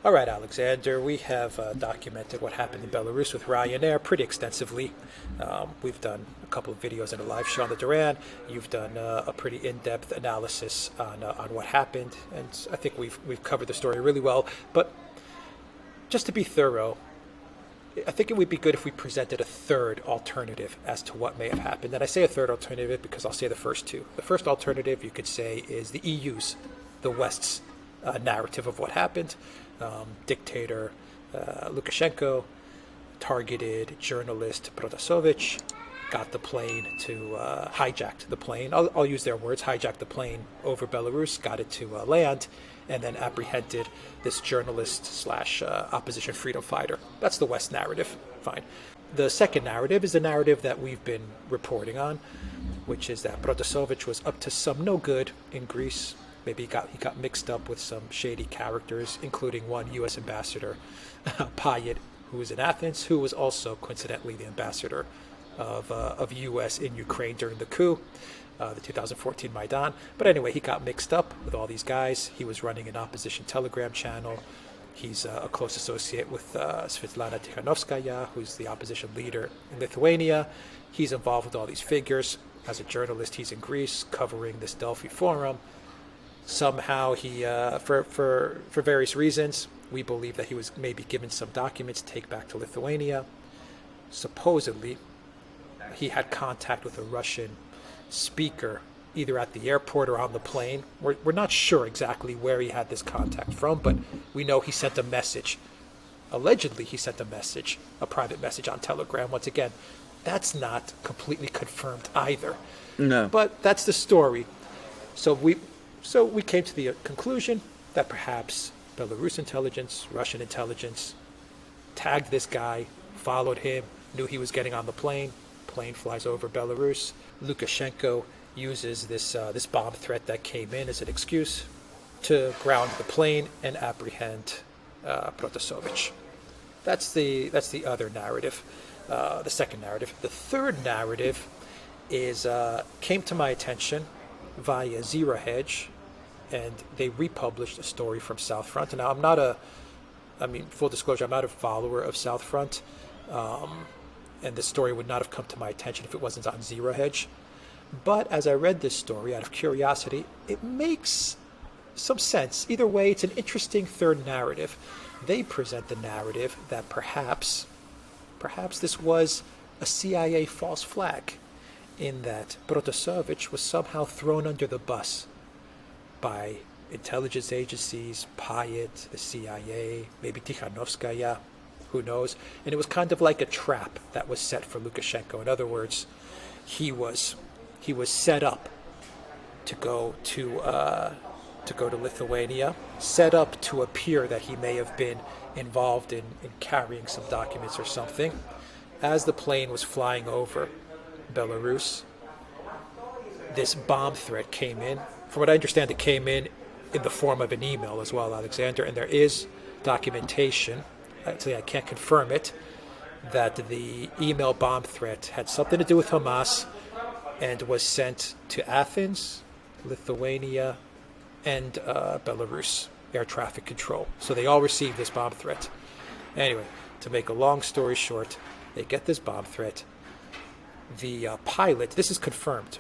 All right, Alexander, we have documented what happened in Belarus with Ryanair pretty extensively. We've done a couple of videos and a live show on the Duran. You've done a pretty in-depth analysis on what happened, and I think we've covered the story really well. But just to be thorough, I think it would be good if we presented a third alternative as to what may have happened. And I say a third alternative because I'll say the first two. The first alternative, you could say, is the EU's, the West's narrative of what happened. Dictator Lukashenko targeted journalist Protasevich, got the plane to hijacked the plane. I'll use their words, hijacked the plane over Belarus, got it to land, and then apprehended this journalist slash opposition freedom fighter. That's the West narrative. Fine. The second narrative is the narrative that we've been reporting on, which is that Protasevich was up to some no good in Greece. Maybe he got mixed up with some shady characters, including one U.S. ambassador, Payet, who was in Athens, who was also coincidentally the ambassador of U.S. in Ukraine during the coup, the 2014 Maidan. But anyway, he got mixed up with all these guys. He was running an opposition Telegram channel. He's a close associate with Svetlana Tikhanovskaya, who's the opposition leader in Lithuania. He's involved with all these figures. As a journalist, he's in Greece covering this Delphi forum. Somehow he, for various reasons, we believe that he was maybe given some documents to take back to Lithuania. Supposedly, he had contact with a Russian speaker, either at the airport or on the plane. We're not sure exactly where he had this contact from, but we know he sent a message. Allegedly, he sent a message, a private message on Telegram. Once again, that's not completely confirmed either. No. But that's the story. So we came to the conclusion that perhaps Belarus intelligence, Russian intelligence, tagged this guy, followed him, knew he was getting on the plane. Plane flies over Belarus. Lukashenko uses this bomb threat that came in as an excuse to ground the plane and apprehend Protasevich. That's the other narrative, the second narrative. The third narrative is came to my attention via Zero Hedge, and they republished a story from South Front. And now full disclosure, I'm not a follower of South Front, and this story would not have come to my attention if it wasn't on Zero Hedge. But as I read this story out of curiosity, it makes some sense. Either way, it's an interesting third narrative. They present the narrative that perhaps this was a CIA false flag, in that Protasevich was somehow thrown under the bus by intelligence agencies, Payet, the CIA, maybe Tikhanovskaya, who knows? And it was kind of like a trap that was set for Lukashenko. In other words, he was set up to go to Lithuania, set up to appear that he may have been involved in carrying some documents or something. As the plane was flying over Belarus, this bomb threat came in. From what I understand, it came in the form of an email as well, Alexander, and there is documentation, actually I can't confirm it, that the email bomb threat had something to do with Hamas and was sent to Athens, Lithuania, and Belarus air traffic control. So they all received this bomb threat. Anyway, to make a long story short, they get this bomb threat. The pilot, this is confirmed,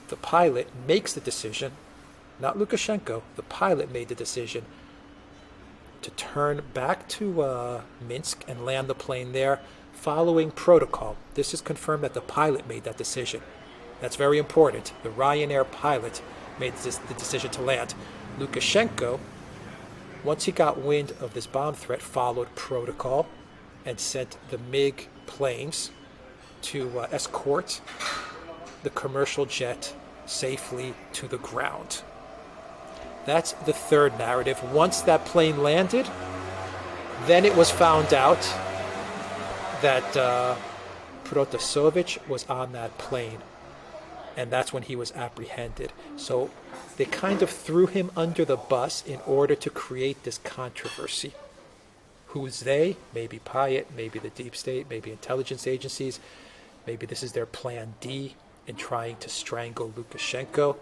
the pilot makes the decision, not Lukashenko, the pilot made the decision to turn back to Minsk and land the plane there following protocol. This is confirmed that the pilot made that decision. That's very important. The Ryanair pilot made the decision to land. Lukashenko, once he got wind of this bomb threat, followed protocol and sent the MiG planes to escort the commercial jet safely to the ground. That's the third narrative. Once that plane landed, then it was found out that Protasevich was on that plane, and that's when he was apprehended. So they kind of threw him under the bus in order to create this controversy. Who's they? Maybe Payet, maybe the deep state, maybe intelligence agencies. Maybe this is their plan D in trying to strangle Lukashenko.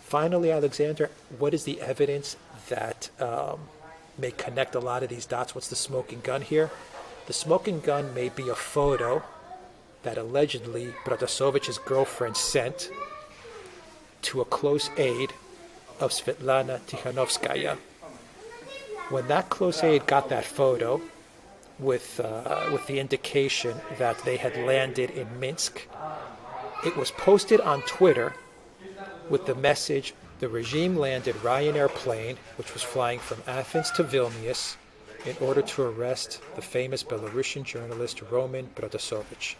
Finally, Alexander, what is the evidence that may connect a lot of these dots. What's the smoking gun here? The smoking gun may be a photo that allegedly Protasevich's girlfriend sent to a close aide of Svetlana Tikhanovskaya. When that close aide got that photo with the indication that they had landed in Minsk, it was posted on Twitter with the message, the regime landed Ryanair plane, which was flying from Athens to Vilnius, in order to arrest the famous Belarusian journalist Roman Protasevich.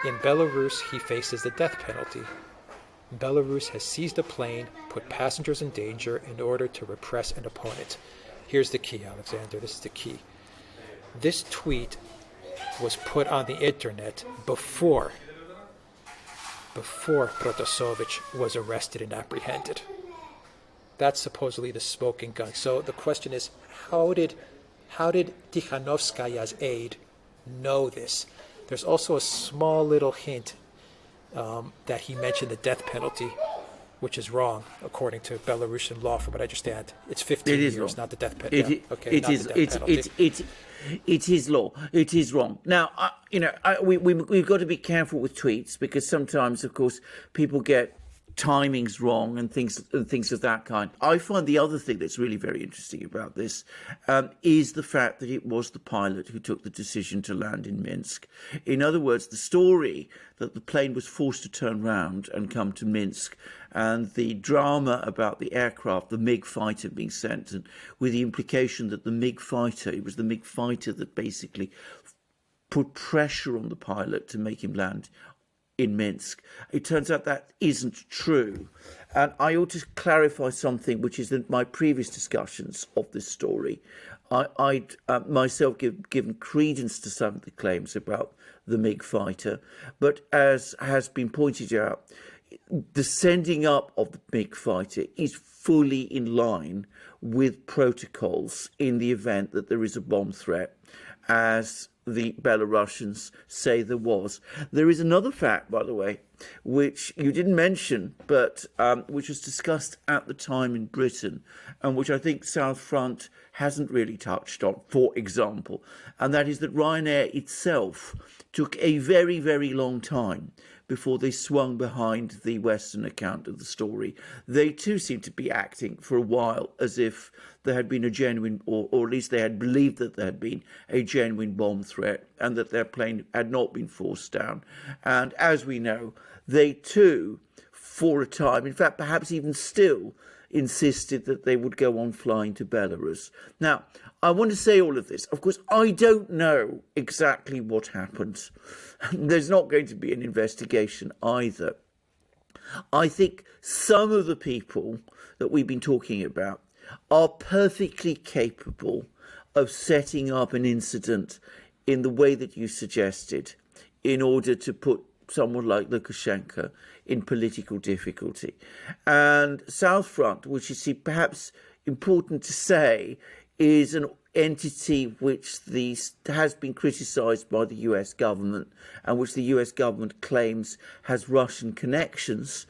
In Belarus, he faces the death penalty. Belarus has seized a plane, put passengers in danger in order to repress an opponent. Here's the key, Alexander. This is the key. This tweet was put on the internet before Protasevich was arrested and apprehended. That's supposedly the smoking gun. So the question is, how did Tikhanovskaya's aide know this? There's also a small little hint that he mentioned the death penalty, which is wrong according to Belarusian law. From what I understand, it's 15 years, wrong. Not the death penalty. It is law. It is wrong. Now, we've got to be careful with tweets, because sometimes, of course, people get timings wrong and things of that kind. I find the other thing that's really very interesting about this is the fact that it was the pilot who took the decision to land in Minsk. In other words, the story that the plane was forced to turn round and come to Minsk, and the drama about the aircraft, the MiG fighter being sent, and with the implication that the MiG fighter, it was the MiG fighter that basically put pressure on the pilot to make him land in Minsk. It turns out that isn't true. And I ought to clarify something, which is that my previous discussions of this story, I'd myself given credence to some of the claims about the MiG fighter. But as has been pointed out, the sending up of the MiG fighter is fully in line with protocols in the event that there is a bomb threat, as the Belarusians say there was. There is another fact, by the way, which you didn't mention, but which was discussed at the time in Britain, and which I think South Front hasn't really touched on, for example, and that is that Ryanair itself took a very, very long time before they swung behind the Western account of the story. They too seemed to be acting for a while as if there had been a genuine, or at least they had believed that there had been a genuine bomb threat and that their plane had not been forced down. And as we know, they too, for a time, in fact, perhaps even still, insisted that they would go on flying to Belarus. Now, I want to say all of this. Of course, I don't know exactly what happened. There's not going to be an investigation either. I think some of the people that we've been talking about are perfectly capable of setting up an incident in the way that you suggested in order to put someone like Lukashenko in political difficulty. And South Front, which is perhaps important to say, is an entity which has been criticised by the US government and which the US government claims has Russian connections.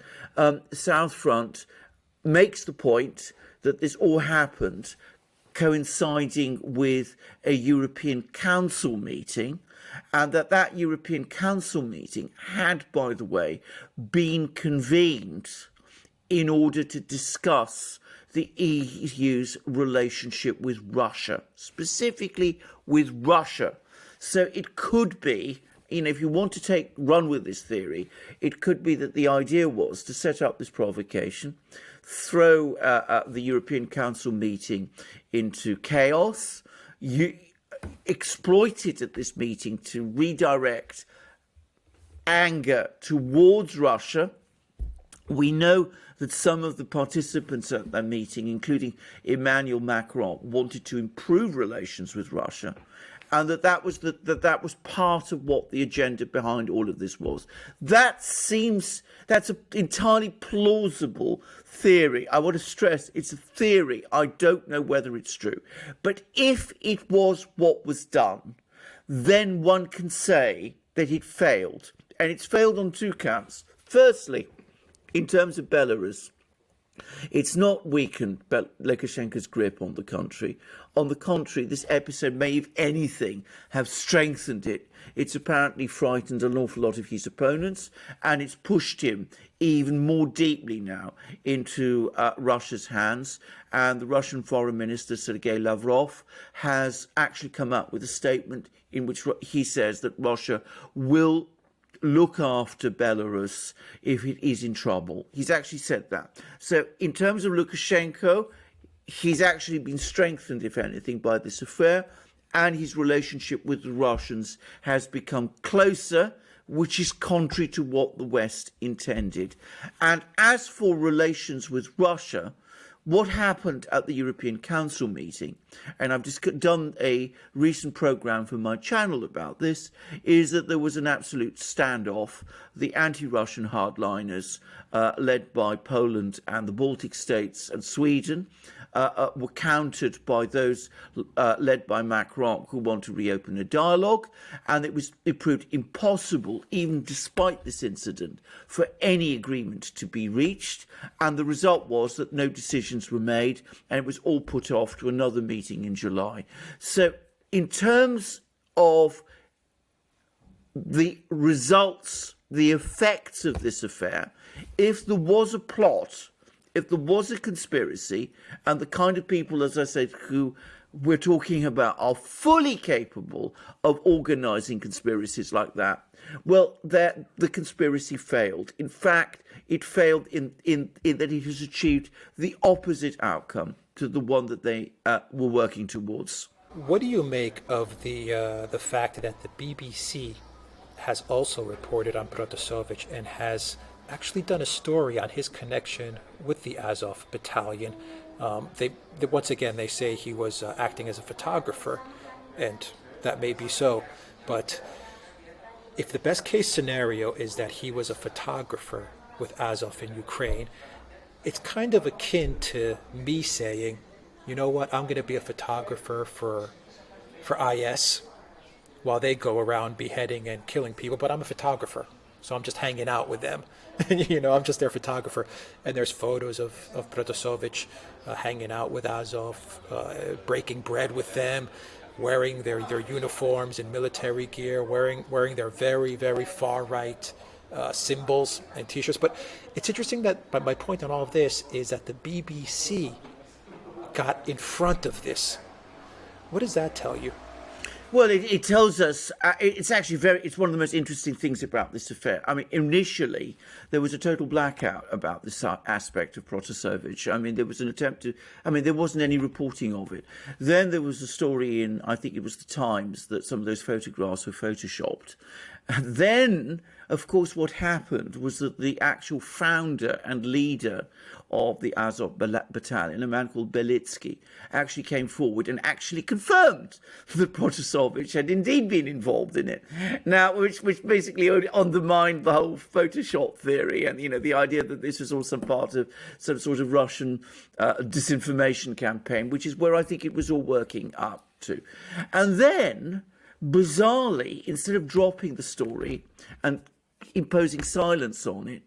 South Front makes the point that this all happened coinciding with a European Council meeting, and that European Council meeting had, by the way, been convened in order to discuss the EU's relationship with Russia, specifically with Russia. So it could be, if you want to run with this theory, it could be that the idea was to set up this provocation, throw the European Council meeting into chaos, exploit it at this meeting to redirect anger towards Russia. We know that some of the participants at that meeting, including Emmanuel Macron, wanted to improve relations with Russia, and that was part of what the agenda behind all of this was. That's an entirely plausible theory. I want to stress it's a theory. I don't know whether it's true. But if it was what was done, then one can say that it failed. And it's failed on two counts. Firstly, in terms of Belarus, It's not weakened Lukashenko's grip on the country. On the contrary, this episode may, if anything, have strengthened it. It's apparently frightened an awful lot of his opponents, and it's pushed him even more deeply now into Russia's hands. And the Russian Foreign Minister, Sergei Lavrov, has actually come up with a statement in which he says that Russia will look after Belarus if it is in trouble. He's actually said that. So in terms of Lukashenko, he's actually been strengthened, if anything, by this affair, and his relationship with the Russians has become closer, which is contrary to what the West intended. And as for relations with Russia, what happened at the European Council meeting, and I've just done a recent programme for my channel about this, is that there was an absolute standoff. The anti-Russian hardliners, led by Poland and the Baltic states and Sweden, were countered by those led by Macron, who want to reopen a dialogue, and it proved impossible, even despite this incident, for any agreement to be reached, and the result was that no decisions were made, and it was all put off to another meeting in July. So in terms of the results, the effects of this affair, if there was a plot, if there was a conspiracy, and the kind of people, as I said, who we're talking about are fully capable of organising conspiracies like that, well, the conspiracy failed. In fact, it failed in that it has achieved the opposite outcome to the one that they were working towards. What do you make of the fact that the BBC has also reported on Protasevich and has actually done a story on his connection with the Azov Battalion? They once again, they say he was acting as a photographer, and that may be so, but if the best case scenario is that he was a photographer with Azov in Ukraine, it's kind of akin to me saying, you know what, I'm going to be a photographer for IS while they go around beheading and killing people, but I'm a photographer, so I'm just hanging out with them. You know, I'm just their photographer. And there's photos of Protasevich hanging out with Azov, breaking bread with them, wearing their uniforms and military gear, wearing their very, very far-right symbols and T-shirts. But it's interesting that my point on all of this is that the BBC got in front of this. What does that tell you? Well, it tells us, it's actually it's one of the most interesting things about this affair. I mean, initially, there was a total blackout about this aspect of Protasevich. I mean, there was an attempt there wasn't any reporting of it. Then there was a story in, I think it was the Times, that some of those photographs were photoshopped. And then, of course, what happened was that the actual founder and leader of the Azov Battalion, a man called Belitsky, actually came forward and actually confirmed that Protasevich had indeed been involved in it. Now, which basically undermined the whole Photoshop theory and, the idea that this was all some part of some sort of Russian disinformation campaign, which is where I think it was all working up to. And then, bizarrely, instead of dropping the story and imposing silence on it,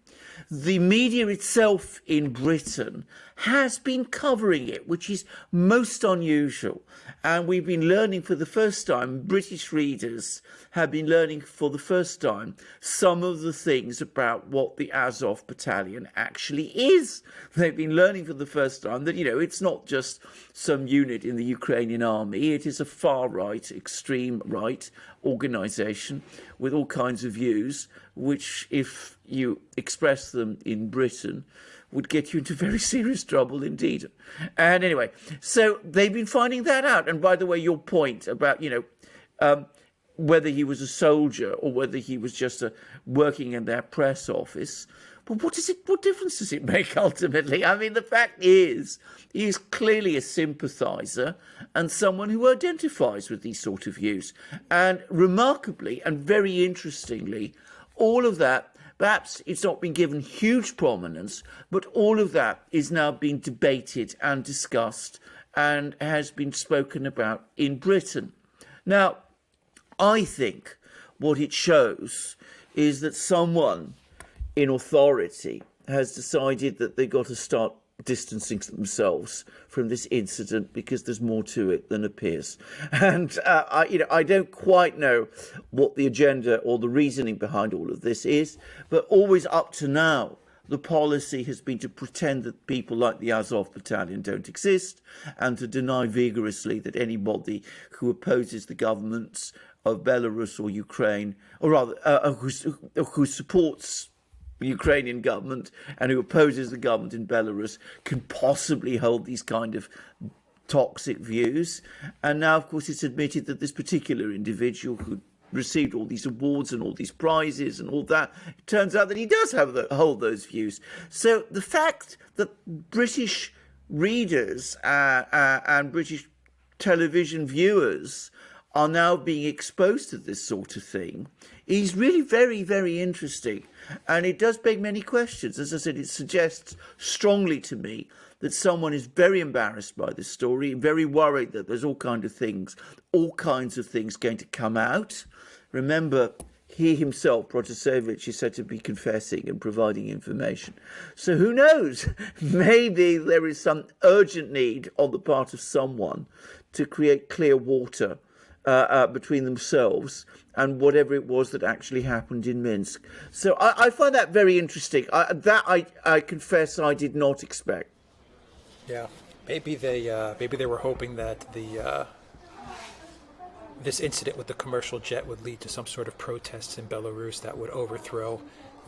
the media itself in Britain has been covering it, which is most unusual. And we've been learning for the first time, British readers have been learning for the first time some of the things about what the Azov Battalion actually is. They've been learning for the first time that, it's not just some unit in the Ukrainian army. It is a far-right, extreme right organisation with all kinds of views, which, if you express them in Britain, would get you into very serious trouble indeed. And anyway, so they've been finding that out. And by the way, your point about, whether he was a soldier or whether he was just working in their press office, but what difference does it make ultimately? I mean, the fact is, he is clearly a sympathiser and someone who identifies with these sort of views. And remarkably and very interestingly, all of that, perhaps it's not been given huge prominence, but all of that is now being debated and discussed and has been spoken about in Britain. Now, I think what it shows is that someone in authority has decided that they've got to start distancing themselves from this incident because there's more to it than appears. And I don't quite know what the agenda or the reasoning behind all of this is, but always up to now, the policy has been to pretend that people like the Azov Battalion don't exist and to deny vigorously that anybody who opposes the governments of Belarus or Ukraine, or rather who supports the Ukrainian government and who opposes the government in Belarus can possibly hold these kind of toxic views. And now, of course, it's admitted that this particular individual who received all these awards and all these prizes and all that, it turns out that he does hold those views. So the fact that British readers and British television viewers are now being exposed to this sort of thing is really very, very interesting. And it does beg many questions. As I said, it suggests strongly to me that someone is very embarrassed by this story, very worried that there's all kinds of things going to come out. Remember, he himself, Protasevich, is said to be confessing and providing information. So who knows? Maybe there is some urgent need on the part of someone to create clear water between themselves and whatever it was that actually happened in Minsk. So I find that very interesting. I confess I did not expect. Yeah, maybe they were hoping that this incident with the commercial jet would lead to some sort of protests in Belarus that would overthrow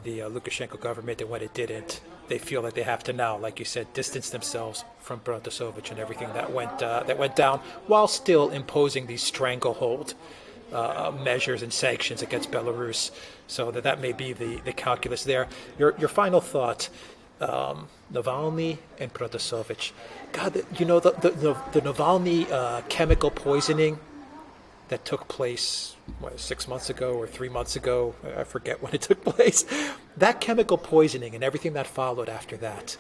the Lukashenko government, and when it didn't, they feel like they have to now, like you said, distance themselves from Protasevich and everything that went down, while still imposing these stranglehold measures and sanctions against Belarus. So that may be the calculus there. Your final thought, Navalny and Protasevich. God, the Navalny chemical poisoning that took place 6 months ago or 3 months ago, I forget when it took place. That chemical poisoning and everything that followed after that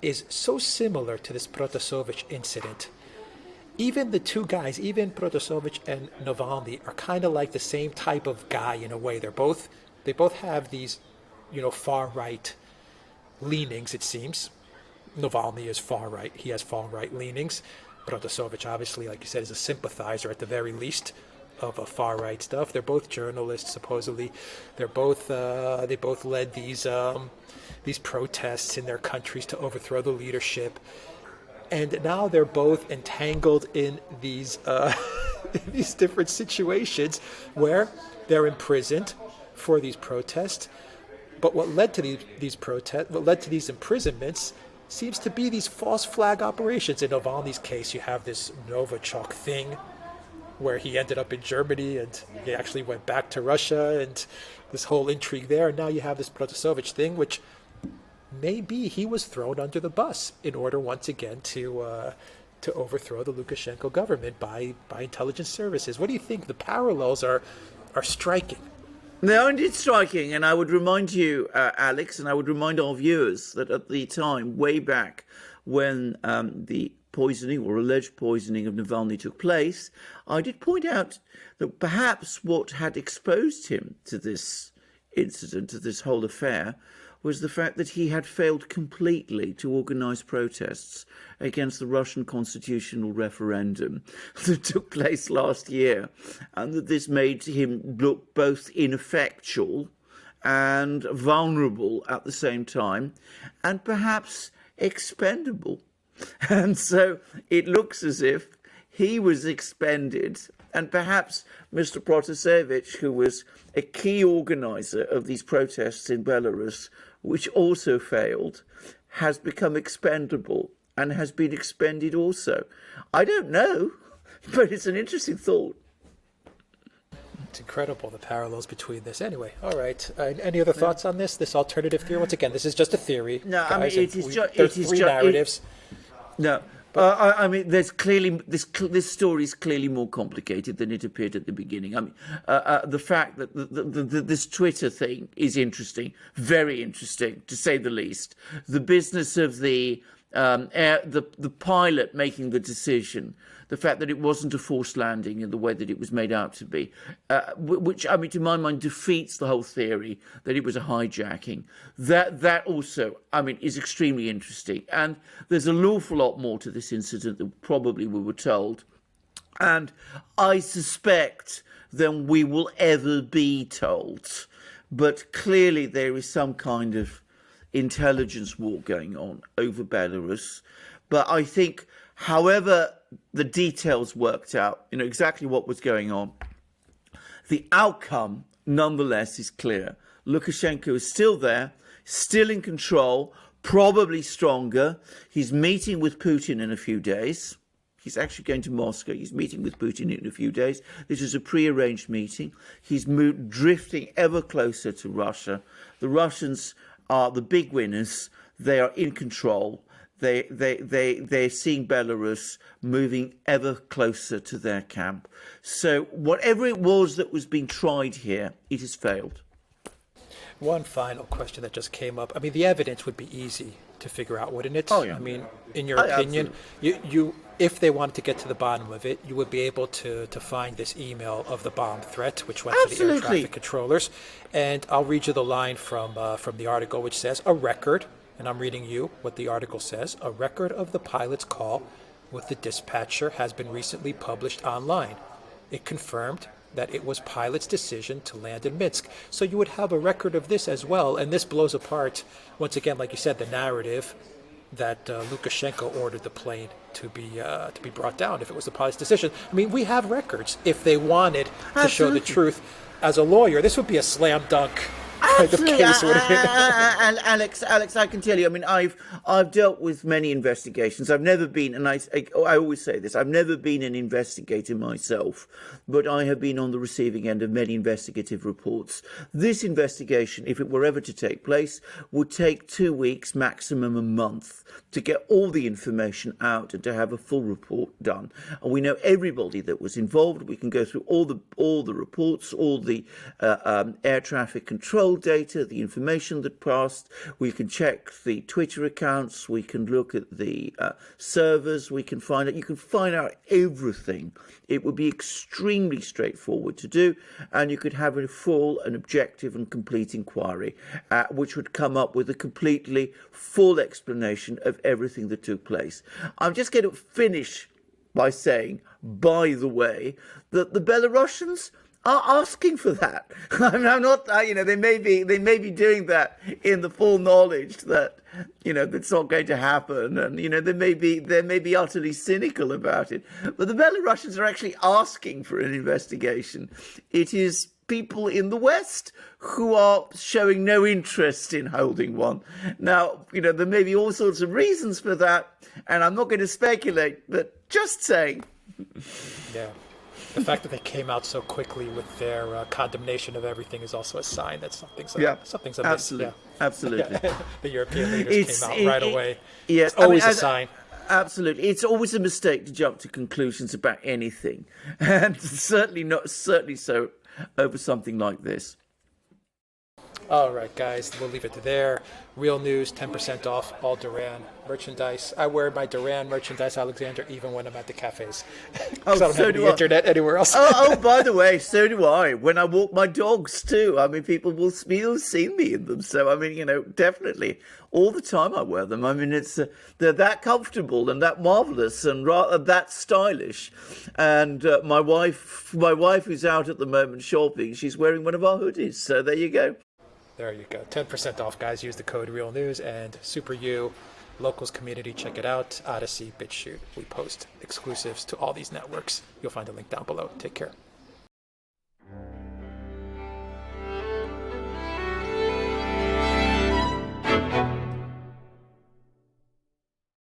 is so similar to this Protasevich incident. Even the two guys, even Protasevich and Navalny, are kind of like the same type of guy in a way. They both have these, far right leanings, it seems. Navalny is far right. He has far right leanings. Protasevich, obviously, like you said, is a sympathizer at the very least of far right stuff. They're both journalists, supposedly. They both led these protests in their countries to overthrow the leadership, and now they're both entangled in these these different situations where they're imprisoned for these protests. But what led to these protests, what led to these imprisonments, seems to be these false flag operations. In Navalny's case, you have this Novichok thing where he ended up in Germany and he actually went back to Russia, and this whole intrigue there. And now you have this Protasevich thing, which maybe he was thrown under the bus in order once again to overthrow the Lukashenko government by intelligence services. What do you think? The parallels are striking. They are indeed striking, and I would remind you, Alex, and I would remind our viewers that at the time, way back when the poisoning or alleged poisoning of Navalny took place, I did point out that perhaps what had exposed him to this incident, to this whole affair, was the fact that he had failed completely to organise protests against the Russian constitutional referendum that took place last year, and that this made him look both ineffectual and vulnerable at the same time, and perhaps expendable. And so it looks as if he was expended, and perhaps Mr. Protasevich, who was a key organiser of these protests in Belarus, which also failed, has become expendable and has been expended also. I don't know, but it's an interesting thought. It's incredible, the parallels between this. Anyway, all right. Any other thoughts on this alternative theory? Once again, this is just a theory. No, guys, I mean, there's three narratives. No. I mean, there's clearly this story is clearly more complicated than it appeared at the beginning. I mean, the fact that this Twitter thing is interesting, very interesting, to say the least. The business of the pilot making the decision the fact that it wasn't a forced landing in the way that it was made out to be, which, I mean, to my mind, defeats the whole theory that it was a hijacking. That also, I mean, is extremely interesting. And there's an awful lot more to this incident than probably we were told. And I suspect than we will ever be told. But clearly there is some kind of intelligence war going on over Belarus. But I think, however the details worked out, exactly what was going on, the outcome, nonetheless, is clear. Lukashenko is still there, still in control, probably stronger. He's meeting with Putin in a few days. He's actually going to Moscow. He's meeting with Putin in a few days. This is a pre-arranged meeting. He's drifting ever closer to Russia. The Russians are the big winners. They are in control. They're seeing Belarus moving ever closer to their camp. So whatever it was that was being tried here, it has failed. One final question that just came up. I mean, the evidence would be easy to figure out, wouldn't it? Oh, yeah. I mean, in your opinion, you if they wanted to get to the bottom of it, you would be able to find this email of the bomb threat, which went to the air traffic controllers. And I'll read you the line from the article, which says, a record, and I'm reading you what the article says, a record of the pilot's call with the dispatcher has been recently published online. It confirmed that it was pilot's decision to land in Minsk. So you would have a record of this as well. And this blows apart, once again, like you said, the narrative that Lukashenko ordered the plane to be brought down if it was the pilot's decision. I mean, we have records. If they wanted to show the truth, as a lawyer, this would be a slam dunk kind of case. And Alex, I can tell you, I mean, I've dealt with many investigations. I've never been, and I always say this, I've never been an investigator myself, but I have been on the receiving end of many investigative reports. This investigation, if it were ever to take place, would take 2 weeks, maximum a month, to get all the information out and to have a full report done. And we know everybody that was involved. We can go through all the reports, all the air traffic control data, the information that passed. We can check the Twitter accounts. We can look at the servers. We can find out. You can find out everything. It would be extremely straightforward to do, and you could have a full and objective and complete inquiry, which would come up with a completely full explanation of everything that took place. I'm just going to finish by saying, by the way, that the Belarusians are asking for that. I'm not, they may be doing that in the full knowledge that, that's not going to happen, and they may be utterly cynical about it. But the Belarusians are actually asking for an investigation. It is people in the West who are showing no interest in holding one. Now, there may be all sorts of reasons for that, and I'm not going to speculate, but just saying. Yeah. The fact that they came out so quickly with their condemnation of everything is also a sign that something's amiss. Absolutely. Absolutely. Yeah. The European leaders came out right away. Yes, it's always a sign. Absolutely. It's always a mistake to jump to conclusions about anything, and certainly so over something like this. All right, guys, we'll leave it there. Real news, 10% off all Duran merchandise. I wear my Duran merchandise, Alexander, even when I'm at the cafes. I don't have the internet anywhere else. By the way, so do I. When I walk my dogs too. I mean, people will see me in them. So, I mean, definitely all the time I wear them. I mean, they're that comfortable and that marvelous and that stylish. And my wife who's out at the moment shopping, she's wearing one of our hoodies. So there you go. There you go. 10% off, guys. Use the code REALNEWS and Super U, Locals Community. Check it out. Odyssey, BitChute. We post exclusives to all these networks. You'll find a link down below. Take care.